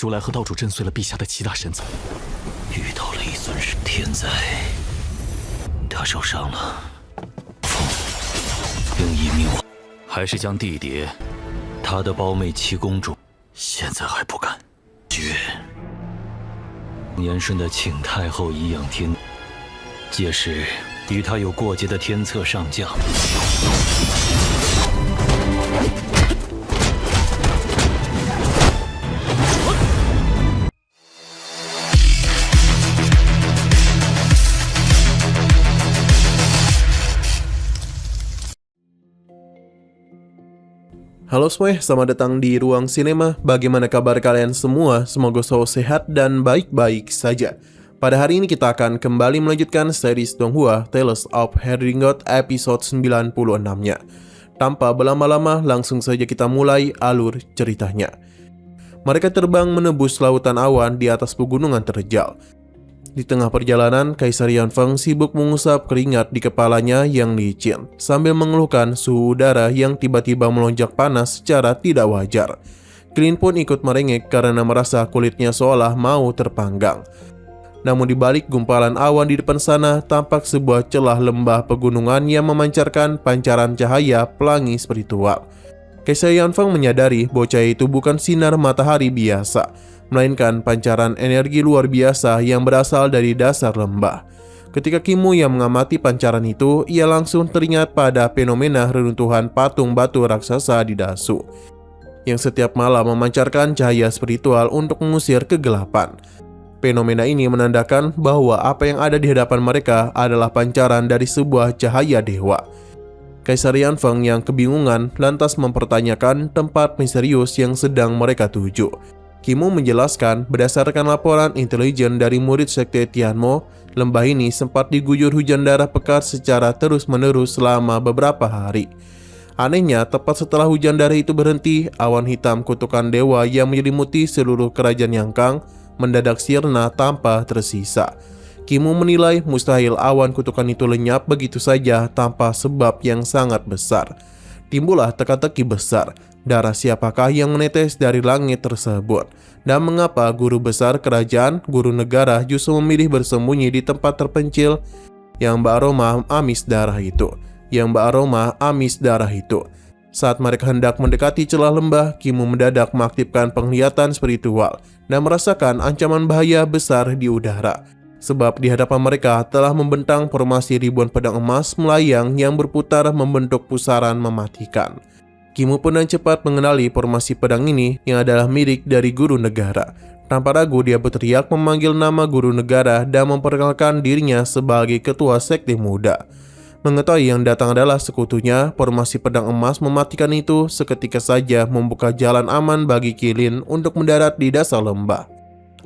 如来和道主震碎了陛下的七大神藏，遇到了一尊天灾，他受伤了，风用以命我，还是将地蝶，他的胞妹七公主，现在还不敢。绝。年顺的请太后颐养天，届时与他有过节的天策上将。Halo semuanya, selamat datang di Ruang Sinema. Bagaimana kabar kalian semua? Semoga selalu sehat dan baik-baik saja. Pada hari ini kita akan kembali melanjutkan series Donghua Tales of Herringot episode 96-nya. Tanpa berlama-lama, langsung saja kita mulai alur ceritanya. Mereka terbang menembus lautan awan di atas pegunungan terjal. Di tengah perjalanan, Kaisar Yanfeng sibuk mengusap keringat di kepalanya yang licin, sambil mengeluhkan suhu udara yang tiba-tiba melonjak panas secara tidak wajar. Qilin pun ikut merengek karena merasa kulitnya seolah mau terpanggang. Namun di balik gumpalan awan di depan sana, tampak sebuah celah lembah pegunungan yang memancarkan pancaran cahaya pelangi spiritual. Kaisar Yanfeng menyadari bocah itu bukan sinar matahari biasa, melainkan pancaran energi luar biasa yang berasal dari dasar lembah. Ketika Kimu yang mengamati pancaran itu, ia langsung teringat pada fenomena reruntuhan patung batu raksasa di Dasu, yang setiap malam memancarkan cahaya spiritual untuk mengusir kegelapan. Fenomena ini menandakan bahwa apa yang ada di hadapan mereka adalah pancaran dari sebuah cahaya dewa. Kaisar Yanfeng yang kebingungan lantas mempertanyakan tempat misterius yang sedang mereka tuju. Kimu menjelaskan, berdasarkan laporan intelijen dari murid sekte Tianmo, lembah ini sempat diguyur hujan darah pekat secara terus-menerus selama beberapa hari. Anehnya, tepat setelah hujan darah itu berhenti, awan hitam kutukan dewa yang menyelimuti seluruh kerajaan Yangkang mendadak sirna tanpa tersisa. Kimu menilai mustahil awan kutukan itu lenyap begitu saja tanpa sebab yang sangat besar. Timbullah teka-teki besar. Darah siapakah yang menetes dari langit tersebut? Dan mengapa guru besar kerajaan, guru negara justru memilih bersembunyi di tempat terpencil yang beraroma amis darah itu? Saat mereka hendak mendekati celah lembah, Kimu mendadak mengaktifkan penglihatan spiritual dan merasakan ancaman bahaya besar di udara. Sebab di hadapan mereka telah membentang formasi ribuan pedang emas melayang yang berputar membentuk pusaran mematikan. Kimu pun dengan cepat mengenali formasi pedang ini yang adalah milik dari guru negara. Tanpa ragu dia berteriak memanggil nama guru negara dan memperkenalkan dirinya sebagai ketua sekte muda. Mengetahui yang datang adalah sekutunya, formasi pedang emas mematikan itu seketika saja membuka jalan aman bagi Qilin untuk mendarat di dasar lembah.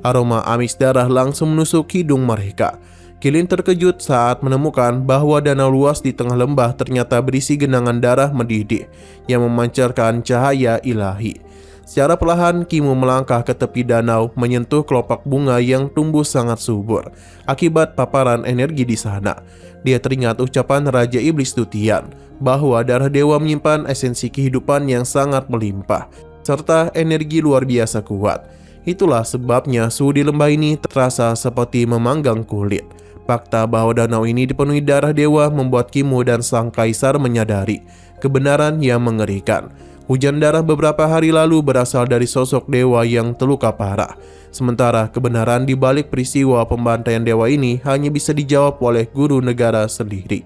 Aroma amis darah langsung menusuk hidung mereka. Qilin terkejut saat menemukan bahwa danau luas di tengah lembah ternyata berisi genangan darah mendidih yang memancarkan cahaya ilahi. Secara perlahan, Kimu melangkah ke tepi danau menyentuh kelopak bunga yang tumbuh sangat subur. Akibat paparan energi di sana, dia teringat ucapan Raja Iblis Tutian bahwa darah dewa menyimpan esensi kehidupan yang sangat melimpah, serta energi luar biasa kuat. Itulah sebabnya suhu di lembah ini terasa seperti memanggang kulit. Fakta bahwa danau ini dipenuhi darah dewa membuat Kimu dan sang kaisar menyadari kebenaran yang mengerikan. Hujan darah beberapa hari lalu berasal dari sosok dewa yang terluka parah. Sementara kebenaran di balik peristiwa pembantaian dewa ini hanya bisa dijawab oleh guru negara sendiri.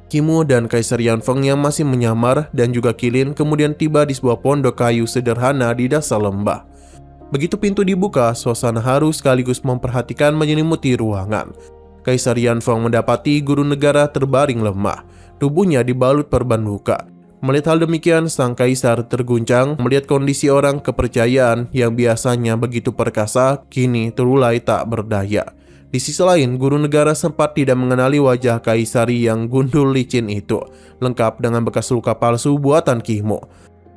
Kimu dan Kaisar Yanfeng yang masih menyamar dan juga Qilin kemudian tiba di sebuah pondok kayu sederhana di dasar lembah. Begitu pintu dibuka, suasana haru sekaligus memperhatikan menyelimuti ruangan. Kaisar Yanfeng mendapati guru negara terbaring lemah, tubuhnya dibalut perban luka. Melihat hal demikian, sang kaisar terguncang melihat kondisi orang kepercayaan yang biasanya begitu perkasa, kini terulai tak berdaya. Di sisi lain, guru negara sempat tidak mengenali wajah kaisari yang gundul licin itu, lengkap dengan bekas luka palsu buatan Kimu.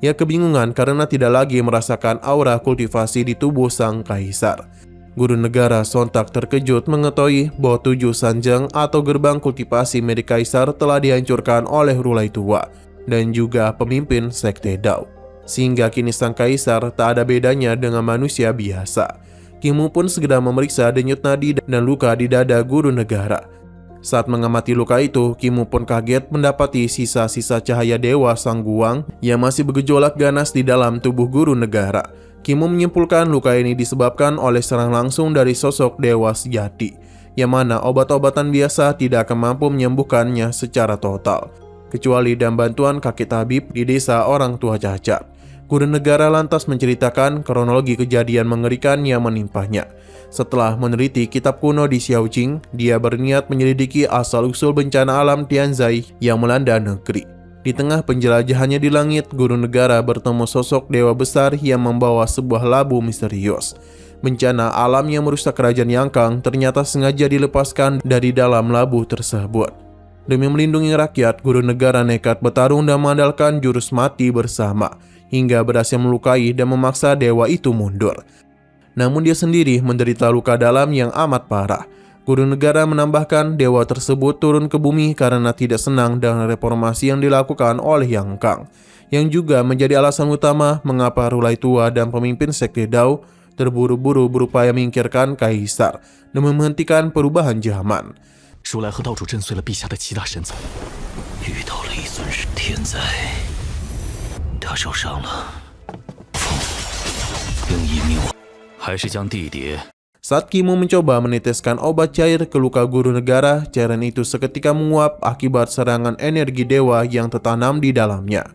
Ia kebingungan karena tidak lagi merasakan aura kultivasi di tubuh sang kaisar. Guru negara sontak terkejut mengetahui bahwa 7 sanjang atau gerbang kultivasi milik kaisar telah dihancurkan oleh Rulai Tua dan juga pemimpin sekte Dao. sehingga kini sang kaisar tak ada bedanya dengan manusia biasa. Kimu pun segera memeriksa denyut nadi dan luka di dada guru negara. Saat mengamati luka itu, Kimu pun kaget mendapati sisa-sisa cahaya dewa Sang Guang yang masih bergejolak ganas di dalam tubuh guru negara. Kimu menyimpulkan luka ini disebabkan oleh serangan langsung dari sosok dewa sejati, yang mana obat-obatan biasa tidak akan mampu menyembuhkannya secara total, kecuali dengan bantuan kakek tabib di desa orang tua cacat. Guru negara lantas menceritakan kronologi kejadian mengerikan yang menimpanya. Setelah meneliti kitab kuno di Xiaojing, dia berniat menyelidiki asal-usul bencana alam Tianzai yang melanda negeri. Di tengah penjelajahannya di langit, guru negara bertemu sosok dewa besar yang membawa sebuah labu misterius. Bencana alam yang merusak kerajaan Yangkang ternyata sengaja dilepaskan dari dalam labu tersebut. Demi melindungi rakyat, guru negara nekat bertarung dan mengandalkan jurus mati bersama, hingga berhasil melukai dan memaksa dewa itu mundur. Namun dia sendiri menderita luka dalam yang amat parah. Guru negara menambahkan dewa tersebut turun ke bumi karena tidak senang dengan reformasi yang dilakukan oleh Yang Kang, yang juga menjadi alasan utama mengapa Rulai Tua dan pemimpin sekte Dao terburu-buru berupaya menyingkirkan kaisar dan menghentikan perubahan zaman. 如来和道主震碎了陛下的七大神总，遇到了一尊是天灾，他受伤了，风用一命。 还是将地碟 Saat Kimu mencoba meneteskan obat cair ke luka guru negara, cairan itu seketika menguap akibat serangan energi dewa yang tertanam di dalamnya.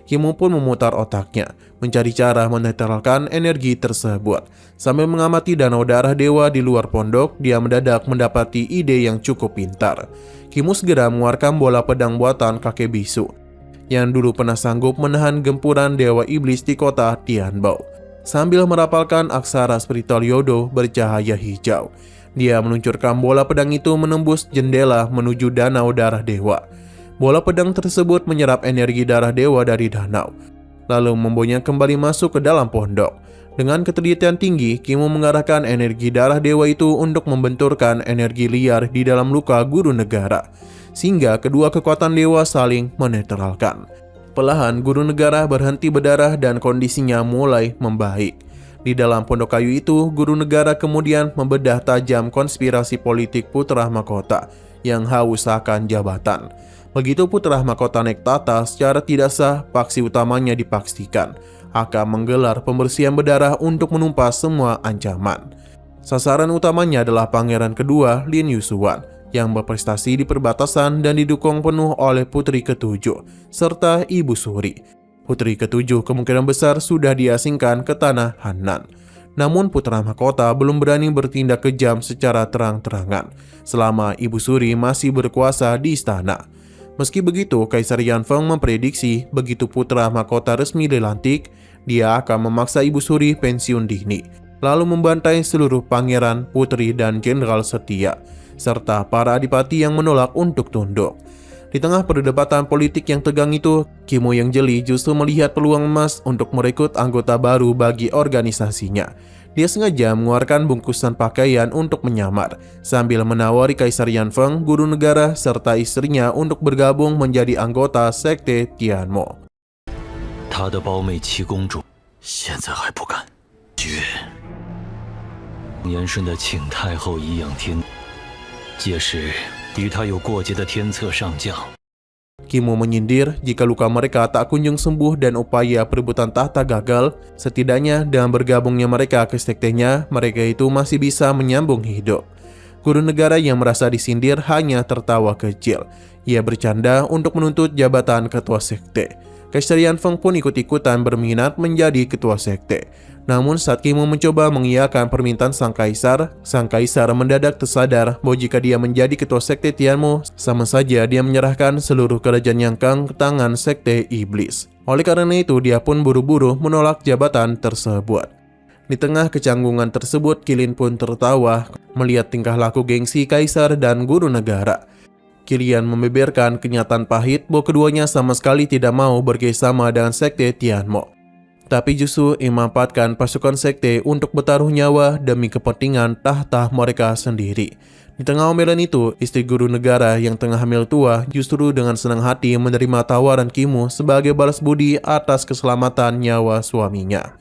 Kimu pun memutar otaknya, mencari cara menetralkan energi tersebut. Sambil mengamati danau darah dewa di luar pondok, dia mendadak mendapati ide yang cukup pintar. Kimu segera mengeluarkan bola pedang buatan kakek bisu, yang dulu pernah sanggup menahan gempuran dewa iblis di kota Tianbao. Sambil merapalkan aksara spiritual Yodo bercahaya hijau, dia meluncurkan bola pedang itu menembus jendela menuju danau darah dewa. Bola pedang tersebut menyerap energi darah dewa dari danau, lalu membawanya kembali masuk ke dalam pondok. Dengan ketelitian tinggi, Kimu mengarahkan energi darah dewa itu untuk membenturkan energi liar di dalam luka guru negara, sehingga kedua kekuatan dewa saling menetralkan. Perlahan guru negara berhenti berdarah dan kondisinya mulai membaik. Di dalam pondok kayu itu, guru negara kemudian membedah tajam konspirasi politik putra mahkota yang haus akan jabatan. Begitu putra mahkota naik tahta secara tidak sah, faksi utamanya dipastikan akan menggelar pembersihan berdarah untuk menumpas semua ancaman. Sasaran utamanya adalah pangeran kedua Lin Yusuan, yang berprestasi di perbatasan dan didukung penuh oleh putri ketujuh, serta Ibu Suri. Putri ketujuh kemungkinan besar sudah diasingkan ke tanah Hannan. Namun putra mahkota belum berani bertindak kejam secara terang-terangan, selama Ibu Suri masih berkuasa di istana. Meski begitu, Kaisar Yanfeng memprediksi begitu putra mahkota resmi dilantik, dia akan memaksa Ibu Suri pensiun dini, lalu membantai seluruh pangeran, putri, dan jenderal setia, serta para adipati yang menolak untuk tunduk. Di tengah perdebatan politik yang tegang itu, Kimu yang jeli justru melihat peluang emas untuk merekrut anggota baru bagi organisasinya. Dia sengaja mengeluarkan bungkusan pakaian untuk menyamar, sambil menawari Kaisar Yanfeng, guru negara, serta istrinya untuk bergabung menjadi anggota sekte Tianmo. 他的胞妹七公主 现在还不敢。绝，年顺的请太后颐养天。 届时，与他有过节的天策上将。 Kimu menyindir jika luka mereka tak kunjung sembuh dan upaya perebutan tahta gagal, setidaknya dengan bergabungnya mereka ke sektenya, mereka itu masih bisa menyambung hidup. Guru negara yang merasa disindir hanya tertawa kecil. Ia bercanda untuk menuntut jabatan ketua sekte. Kaisar Yanfeng pun ikut-ikutan berminat menjadi ketua sekte. Namun saat Kimu mencoba mengiyakan permintaan sang kaisar mendadak tersadar bahwa jika dia menjadi ketua sekte Tianmo, sama saja dia menyerahkan seluruh kerajaan Yangkang ke tangan sekte iblis. Oleh karena itu, dia pun buru-buru menolak jabatan tersebut. Di tengah kecanggungan tersebut, Qilin pun tertawa melihat tingkah laku gengsi kaisar dan guru negara. Qilin membeberkan kenyataan pahit bahwa keduanya sama sekali tidak mau bekerjasama dengan sekte Tianmo. Tapi justru memanfaatkan pasukan sekte untuk bertaruh nyawa demi kepentingan tahta mereka sendiri. Di tengah omelan itu, istri guru negara yang tengah hamil tua justru dengan senang hati menerima tawaran Kimu sebagai balas budi atas keselamatan nyawa suaminya.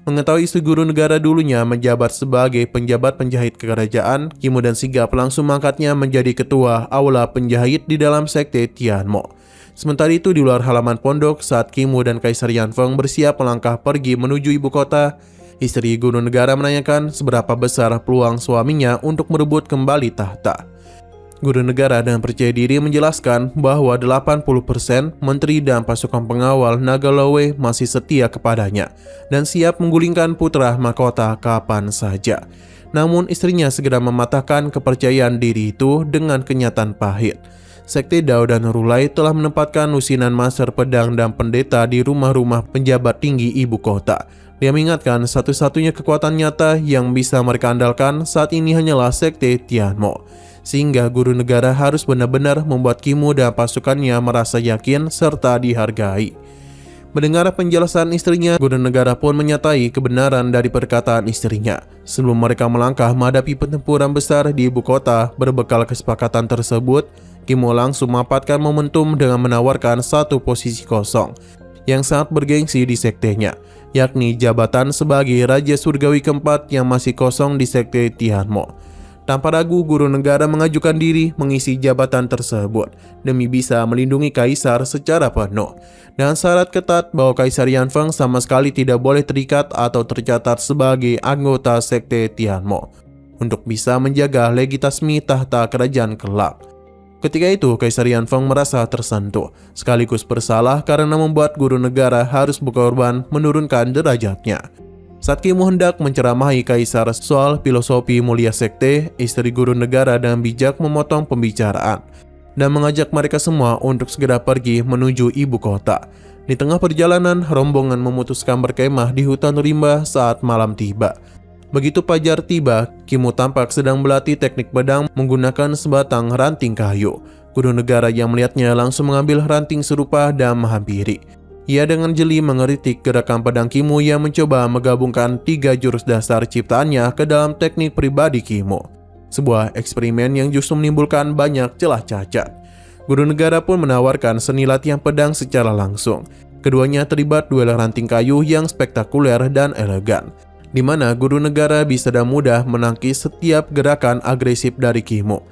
Mengetahui istri guru negara dulunya menjabat sebagai penjabat penjahit kerajaan, Kimu dan Sigap langsung mengangkatnya menjadi ketua aula penjahit di dalam sekte Tianmo. Sementara itu di luar halaman pondok, saat Kimu dan Kaisar Yanfeng bersiap melangkah pergi menuju ibu kota, istri guru negara menanyakan seberapa besar peluang suaminya untuk merebut kembali tahta. Guru negara dengan percaya diri menjelaskan bahwa 80% menteri dan pasukan pengawal Naga Lowe masih setia kepadanya dan siap menggulingkan putra mahkota kapan saja. Namun istrinya segera mematahkan kepercayaan diri itu dengan kenyataan pahit. Sekte Dao dan Nurulai telah menempatkan lusinan master pedang dan pendeta di rumah-rumah penjabat tinggi ibu kota. Dia mengingatkan satu-satunya kekuatan nyata yang bisa mereka andalkan saat ini hanyalah sekte Tianmo. Sehingga guru negara harus benar-benar membuat Kimu dan pasukannya merasa yakin serta dihargai. Mendengar penjelasan istrinya, guru negara pun menyatai kebenaran dari perkataan istrinya. Sebelum mereka melangkah menghadapi pertempuran besar di ibu kota, berbekal kesepakatan tersebut, Kimu langsung memanfaatkan momentum dengan menawarkan satu posisi kosong yang sangat bergengsi di sektenya, yakni jabatan sebagai Raja Surgawi keempat yang masih kosong di sekte Tianmo. Tanpa ragu, guru negara mengajukan diri mengisi jabatan tersebut demi bisa melindungi kaisar secara penuh, dengan syarat ketat bahwa Kaisar Yanfeng sama sekali tidak boleh terikat atau tercatat sebagai anggota sekte Tianmo untuk bisa menjaga legitimasi tahta kerajaan kelak. Ketika itu, Kaisar Yanfeng merasa tersentuh, sekaligus bersalah karena membuat guru negara harus berkorban menurunkan derajatnya. Saat Kimu hendak menceramahi Kaisar soal filosofi mulia sekte, istri guru negara dengan bijak memotong pembicaraan dan mengajak mereka semua untuk segera pergi menuju ibu kota. Di tengah perjalanan, rombongan memutuskan berkemah di hutan rimba saat malam tiba. Begitu fajar tiba, Kimu tampak sedang berlatih teknik pedang menggunakan sebatang ranting kayu. Guru negara yang melihatnya langsung mengambil ranting serupa dan menghampiri. Ia dengan jeli mengeritik gerakan pedang Kimu yang mencoba menggabungkan 3 jurus dasar ciptaannya ke dalam teknik pribadi Kimu. Sebuah eksperimen yang justru menimbulkan banyak celah cacat. Guru negara pun menawarkan seni latihan pedang secara langsung. Keduanya terlibat duel ranting kayu yang spektakuler dan elegan, di mana guru negara bisa dan mudah menangkis setiap gerakan agresif dari Kimu,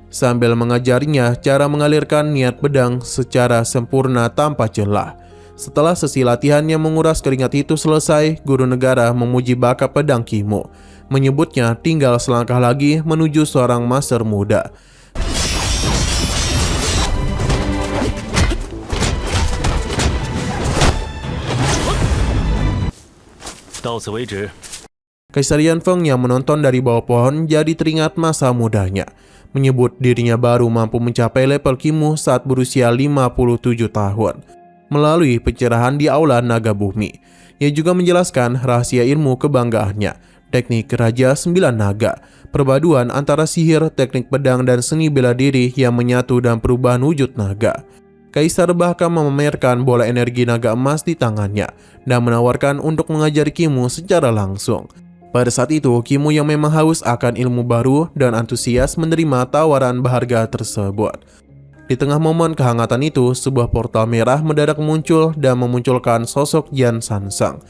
sambil mengajarinya cara mengalirkan niat pedang secara sempurna tanpa celah. Setelah sesi latihan yang menguras keringat itu selesai, guru negara memuji bakat pedang Kimu, menyebutnya tinggal selangkah lagi menuju seorang master muda. Kaisar Yanfeng yang menonton dari bawah pohon jadi teringat masa mudanya, menyebut dirinya baru mampu mencapai level Kimu saat berusia 57 tahun melalui pencerahan di aula naga bumi. Ia juga menjelaskan rahasia ilmu kebanggaannya, teknik Raja 9 Naga, perpaduan antara sihir, teknik pedang dan seni bela diri yang menyatu dan perubahan wujud naga. Kaisar bahkan memamerkan bola energi naga emas di tangannya dan menawarkan untuk mengajari Kimu secara langsung. Pada saat itu, Kimu yang memang haus akan ilmu baru dan antusias menerima tawaran berharga tersebut. Di tengah momen kehangatan itu, sebuah portal merah mendadak muncul dan memunculkan sosok Yan Sansang.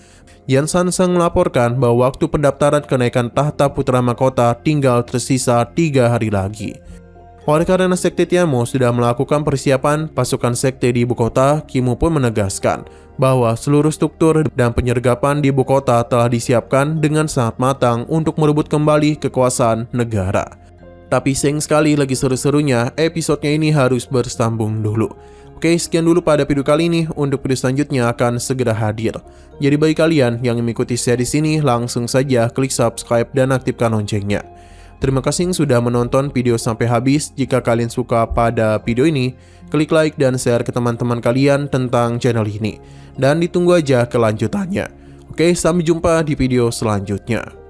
Yan Sansang melaporkan bahwa waktu pendaftaran kenaikan tahta putra mahkota tinggal tersisa 3 hari lagi. Oleh karena sekte Tianmo sudah melakukan persiapan pasukan sekte di ibu kota, Kimu pun menegaskan bahwa seluruh struktur dan penyergapan di ibu kota telah disiapkan dengan sangat matang untuk merebut kembali kekuasaan negara. Tapi sayang sekali lagi seru-serunya, episodenya ini harus bersambung dulu. Oke, sekian dulu pada video kali ini. Untuk video selanjutnya akan segera hadir. Jadi bagi kalian yang mengikuti series ini, langsung saja klik subscribe dan aktifkan loncengnya. Terima kasih sudah menonton video sampai habis. Jika kalian suka pada video ini, klik like dan share ke teman-teman kalian tentang channel ini. Dan ditunggu aja kelanjutannya. Oke, sampai jumpa di video selanjutnya.